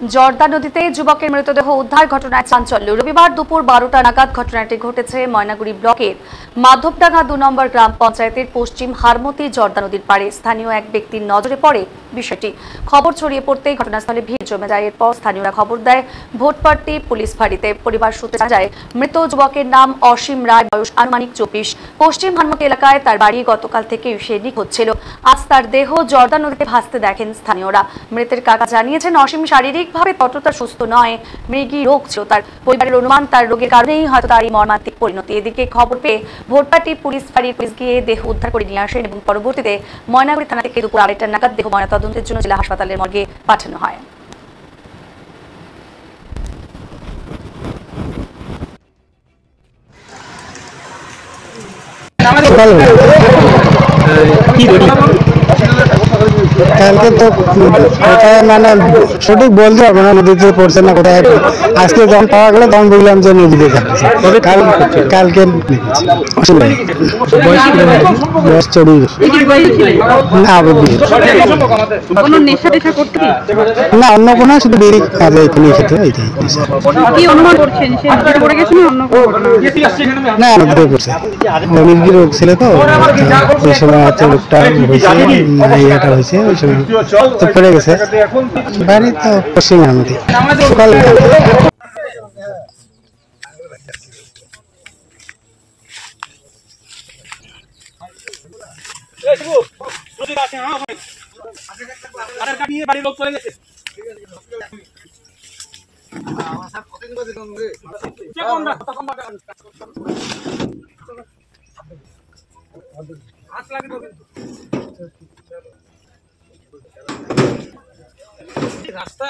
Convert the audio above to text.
জর্দা নদীতে যুবকের মৃতদেহ উদ্ধার ঘটনায় চাঞ্চল্য। রবিবার দুপুর 12টা নাগাদ ঘটনাটি ঘটেছে ময়নাগুড়ি ব্লকের মাধবডাঙ্গা 2 নম্বর গ্রাম পঞ্চায়েতের পশ্চিম হারমতি জর্দা নদীর পাড়ে। স্থানীয় এক ব্যক্তির নজরে পড়ে বিষয়টি। খবর ছড়িয়ে পড়তেই ঘটনাস্থলে ভিড় জমে যায়। এরপর স্থানীয়রা খবর দেয় ভোটপাট্টি পুলিশ ফাঁড়িতে। পরিবার সূত্রে জানা যায়, মৃত যুবকের নাম অসীম রায়, বয়স আনুমানিক 24। পশ্চিম হারমতি এলাকায় তার বাড়ি। গতকাল থেকে সে নিখোঁজ ছিল। আজ তার দেহ জর্দা নদীতে ভাসতে দেখেন স্থানীয়রা। মৃতের কাকা জানিয়েছেন, অসীম শারীরিকভাবে ততটা সুস্থ নয়, মৃগী রোগ ছিল তার। পরিবারের অনুমান, তার রোগের কারণেই হয়তো তার এই মর্মান্তিক পরিণতি। এদিকে খবর পেয়ে ভোটপাট্টি পুলিশ ফাঁড়ির পুলিশ গিয়ে দেহ উদ্ধার করে নিয়ে আসেন এবং পরবর্তীতে ময়নাগুড়ি থানা থেকে দুপুর 2টা নাগাদ দেহ ময়নাতদন্তের জন্য জেলা হাসপাতালের মর্গে পাঠানো হয়। কালকে তো কোথায় মানে সঠিক বলতে পারবো না, নদীতে পড়ছে না কোথায়। আজকে যখন পাওয়া গেল তখন বুঝলাম যে নদীতে থাকছে। কালকে বয়স 40 না, অন্য কোনো শুধু বিড়ি কাজে এখানে খেতে না, নদীতে পড়ছে। মৃগী রোগ ছিল তো ওই সময় হচ্ছে রোগটা হয়েছে, হয়েছে ওই সময় তো পড়ে গেছে। বাড়ি তো পশ্চিম হারমতি। সকাল রাস্তা